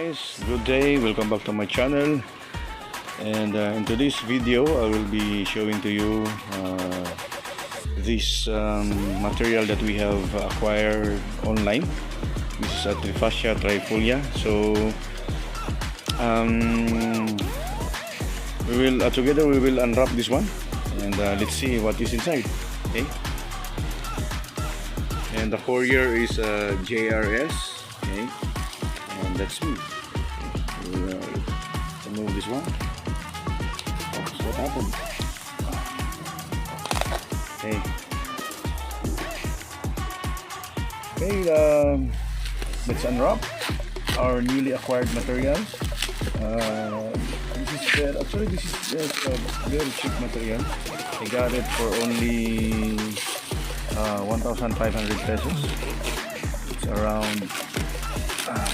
Guys, good day, welcome back to my channel. And in today's video I will be showing to you this material that we have acquired online. This is a Trifascia trifolia. So we will together we will unwrap this one, and let's see what is inside. Okay, and the courier is JRS. Okay, and that's me. We'll remove this one. Oh, so what happened? Okay. Okay, let's unwrap our newly acquired materials. Actually this is just a very cheap material. I got it for only 1,500 pesos. It's around how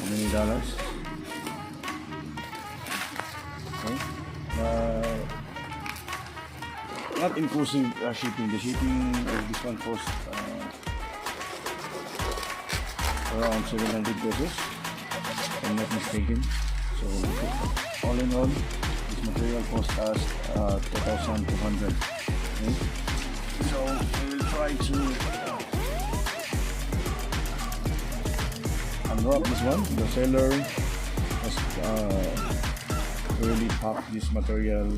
many dollars? Okay. Not inclusive shipping. The shipping of this one costs around 700 pesos, if I'm not mistaken. So all in all, this material cost us 2,200. Okay? So we will try to unwrap this one. The seller has really packed this material.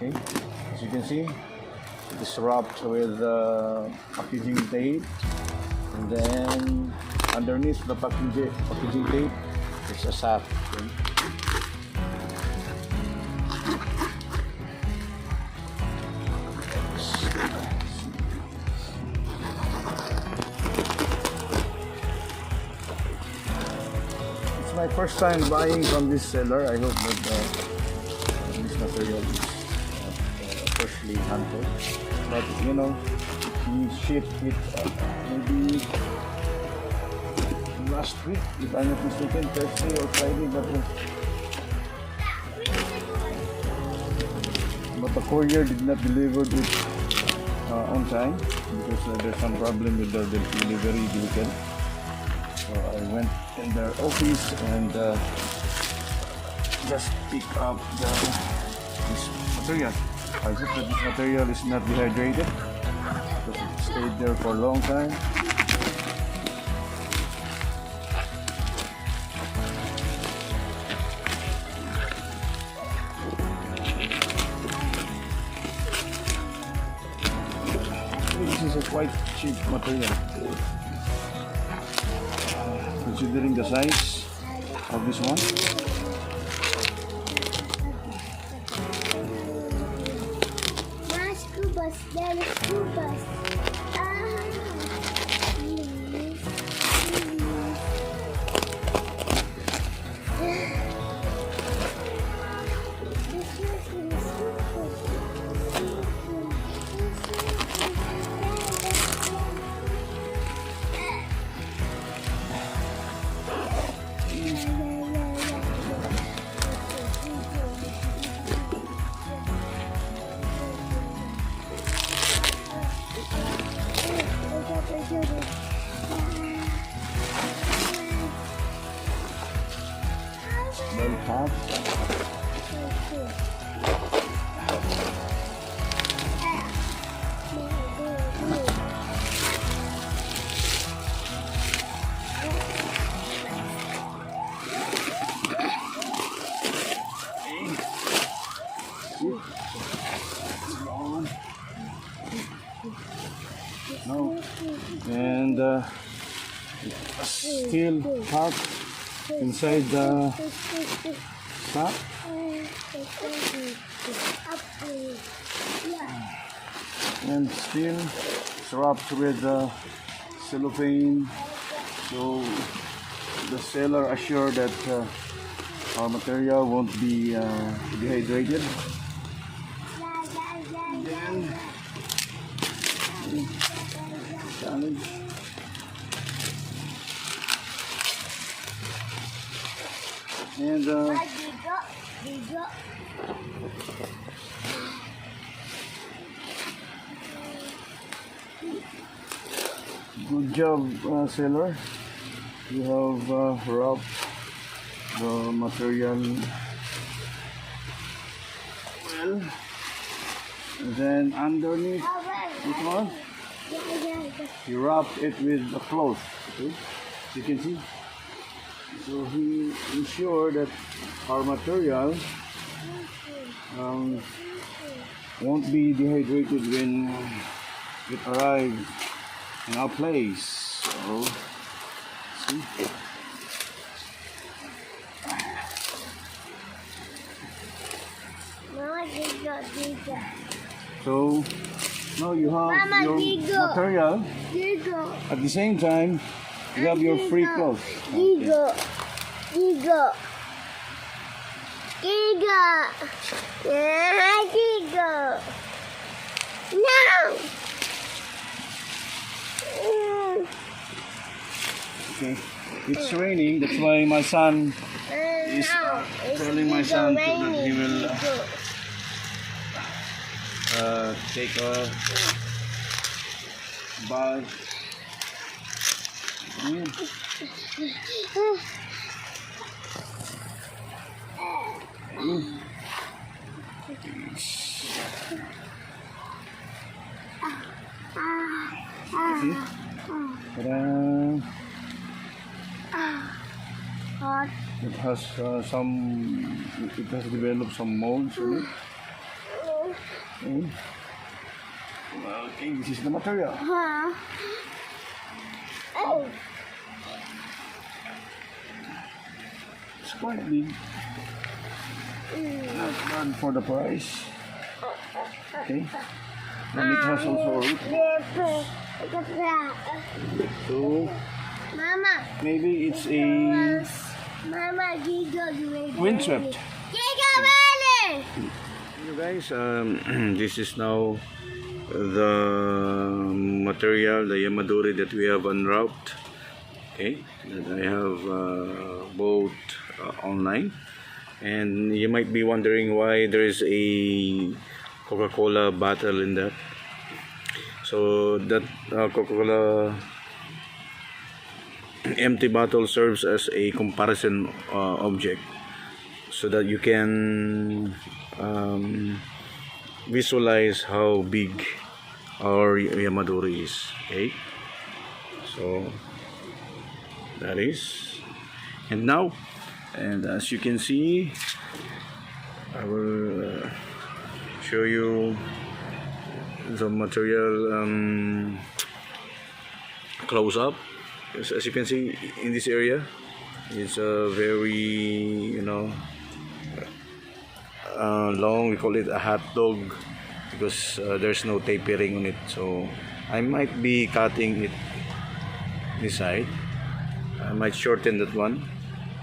Okay, as you can see, it is wrapped with packaging tape, and then underneath the packaging tape is a sack. Okay. It's my first time buying from this seller. I hope that this material is freshly handled, but you know, he shipped it maybe last week, if I'm not mistaken, Thursday or Friday, but the courier did not deliver it on time because there's some problem with the delivery vehicle. So I went in their office and just pick up this material. I hope that this material is not dehydrated because it stayed there for a long time. This is a quite cheap material, considering the size of this one. Very tough. No, and still hot inside the sack. And still it's wrapped with cellophane, so the seller assured that our material won't be dehydrated. Then challenge. And Good job, sailor. You have wrapped the material well. And then underneath this one, he wrapped it with a cloth. Okay, you can see. So he ensured that our material won't be dehydrated when it arrives in our place. So, see. So now you have your material. At the same time, you have your free clothes. Gigo. No. Okay. It's raining. That's why my son is telling my son that he will take a bath. It has it has developed some molds in it. Okay, this is the material. It's quite big. Not bad for the price. Okay. And it has also a root. So maybe it's a windswept. You guys, this is now the material, the yamadori that we have unwrapped. Okay, that I have bought online. And you might be wondering why there is a Coca-Cola bottle in that. So that Coca-Cola empty bottle serves as a comparison object, so that you can visualize how big our yamadori is. Okay, so that is, and now, and as you can see, I will show you the material close up. As you can see in this area, it's a very long. We call it a hot dog because there's no tapering on it. So I might be cutting it this side. I might shorten that one.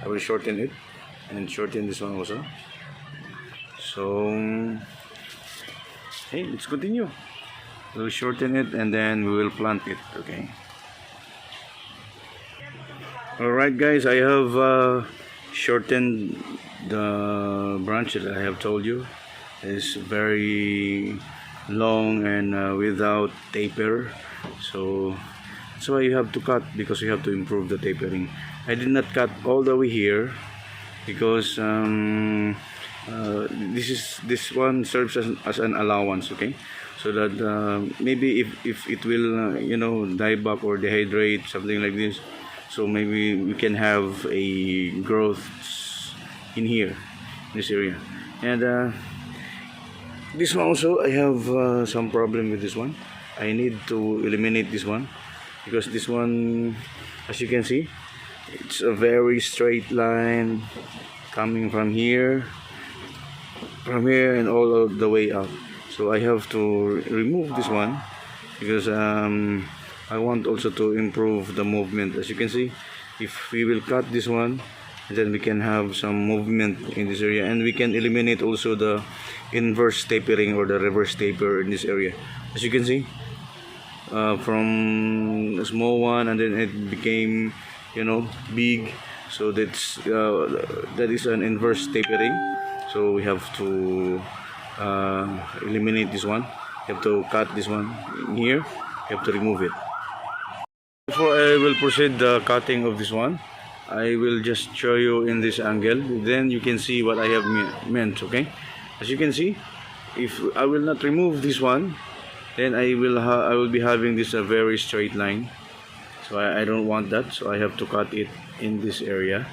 I will shorten it and shorten this one also. So hey, let's continue. We'll shorten it and then we will plant it. Okay. Alright guys, I have shortened the branch that I have told you. It's very long and without taper, so that's why you have to cut, because you have to improve the tapering. I did not cut all the way here because this one serves as an allowance, okay, so that maybe if it will die back or dehydrate, something like this, so maybe we can have a growth in here, in this area. And this one also, I have some problem with this one. I need to eliminate this one because this one, as you can see, it's a very straight line coming from here and all of the way up. So I have to remove this one because I want also to improve the movement. As you can see, if we will cut this one, then we can have some movement in this area, and we can eliminate also the inverse tapering or the reverse taper in this area. As you can see, from a small one and then it became big, so that is an inverse tapering. So we have to eliminate this one. You have to cut this one here. You have to remove it. Before I will proceed the cutting of this one, I will just show you in this angle. Then you can see what I have meant. Okay, as you can see, if I will not remove this one, then I will be having this a very straight line. So I don't want that. So I have to cut it in this area.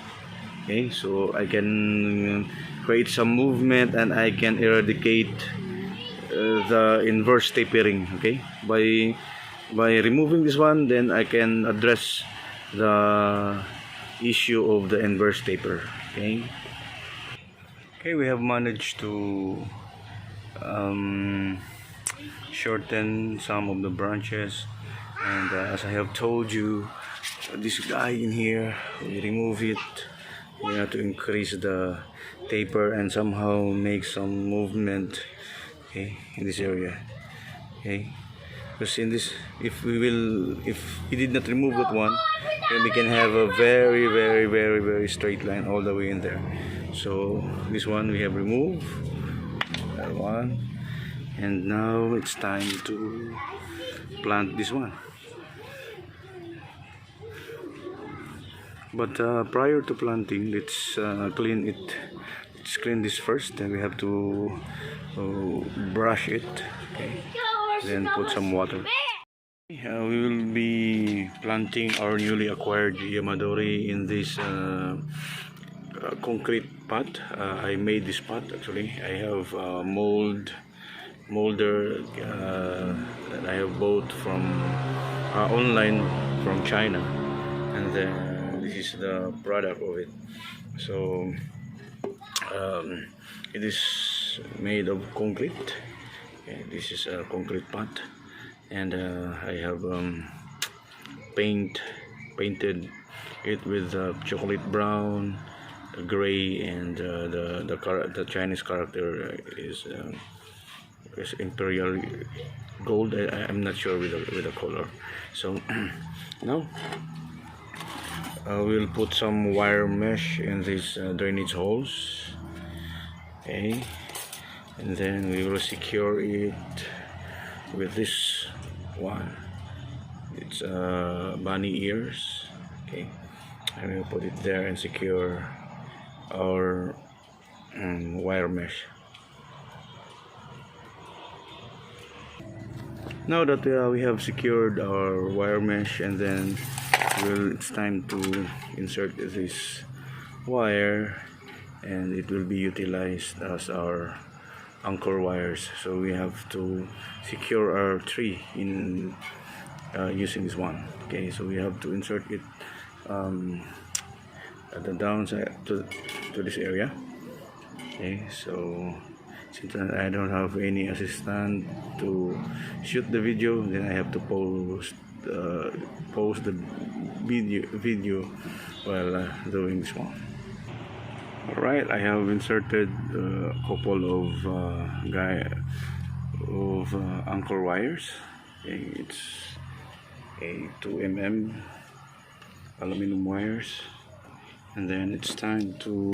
Okay, so I can create some movement and I can eradicate the inverse tapering. Okay, by removing this one, then I can address the issue of the inverse taper. Okay, we have managed to shorten some of the branches, and as I have told you, this guy in here, we remove it. We have to increase the taper and somehow make some movement, okay, in this area. Okay, because in this, if we did not remove that one, then we can have a very straight line all the way in there. So this one we have removed, that one, and now it's time to plant this one. But prior to planting, let's clean it. Let's clean this first. Then we have to brush it. Okay. Then put some water. We will be planting our newly acquired Yamadori in this concrete pot. I made this pot actually. I have molder that I have bought from online from China, and then this is the product of it. So it is made of concrete. Okay, this is a concrete pot, and I have painted it with chocolate brown, gray, and the Chinese character is imperial gold. I'm not sure with the color. So now we'll put some wire mesh in these drainage holes. Okay, and then we will secure it with this one. It's bunny ears. Okay, and we'll put it there and secure our wire mesh. Now that we have secured our wire mesh, and then it's time to insert this wire, and it will be utilized as our anchor wires. So we have to secure our tree in using this one. Okay, so we have to insert it at the downside to this area. Okay, so since I don't have any assistant to shoot the video, then I have to post the video while doing this one. Alright, I have inserted a couple of anchor wires. Okay, it's a 2 mm aluminum wires, and then it's time to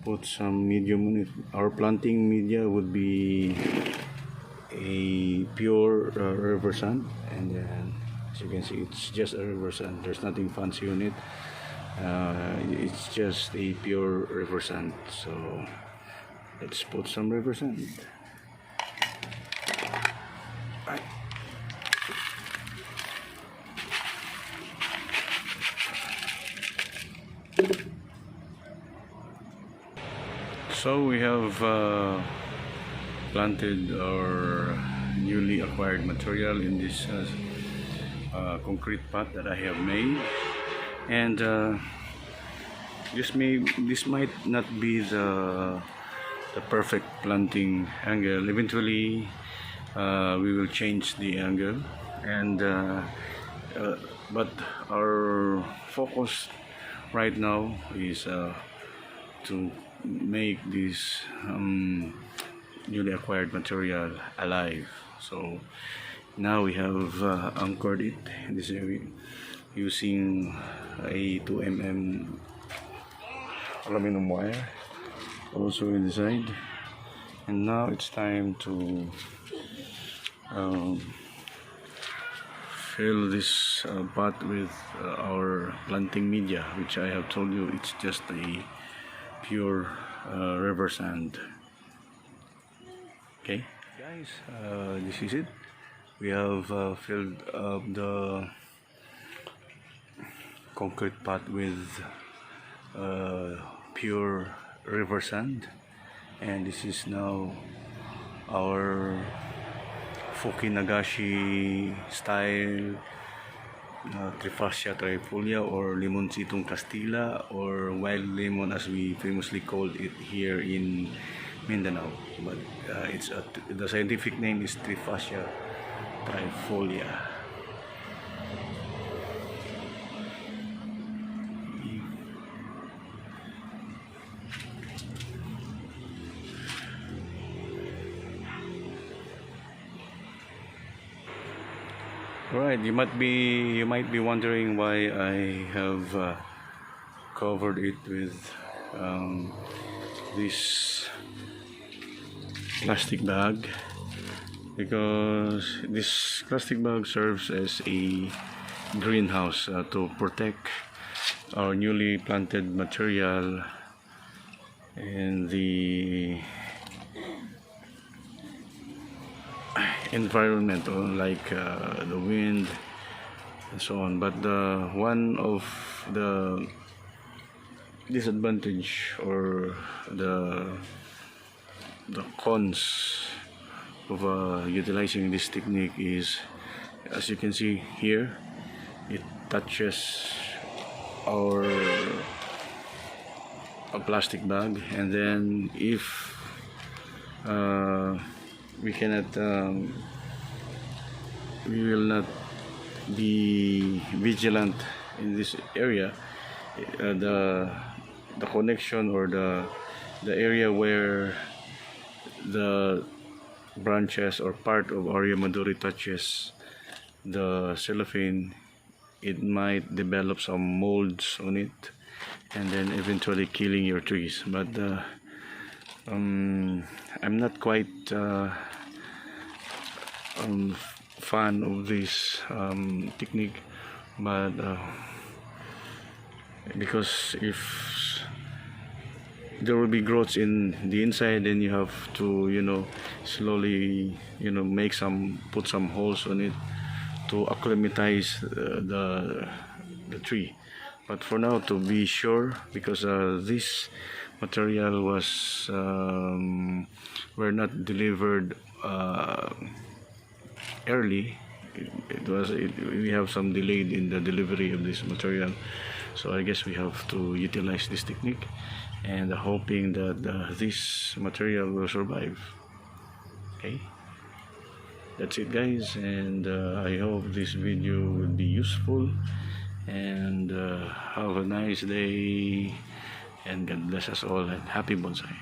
put some medium on it. Our planting media would be a pure river sand, and then as you can see, it's just a river sand. There's nothing fancy on it. It's just a pure river sand. So let's put some river sand. Right. So we have planted our newly acquired material in this concrete pot that I have made, and this might not be the perfect planting angle. Eventually we will change the angle, and but our focus right now is to make this newly acquired material alive. So now we have anchored it in this area using a 2 mm aluminum wire, also in the side. And now it's time to um, fill this pot with our planting media, which I have told you it's just a pure river sand. Okay guys, this is it. We have filled up the concrete pot with pure river sand, and this is now our Fuki Nagashi style Trifascia trifolia, or Limoncitong Castilla, or wild lemon as we famously called it here in Mindanao. But the scientific name is Trifascia trifolia. Alright, you might be wondering why I have covered it with this plastic bag, because this plastic bag serves as a greenhouse to protect our newly planted material and the environment, or like the wind and so on. But one of the disadvantage, or the cons of utilizing this technique is, as you can see here, it touches a plastic bag, and then if we will not be vigilant in this area, the connection, or the area where the branches or part of Aurea maduri touches the cellophane, it might develop some molds on it, and then eventually killing your trees. But I'm not quite fan of this technique, but because if there will be growths in the inside, then you have to slowly put some holes on it to acclimatize the tree. But for now, to be sure, because this material were not delivered early. We have some delayed in the delivery of this material, so I guess we have to utilize this technique, and hoping that this material will survive. Okay, that's it guys, and I hope this video will be useful, and have a nice day, and God bless us all, and happy bonsai.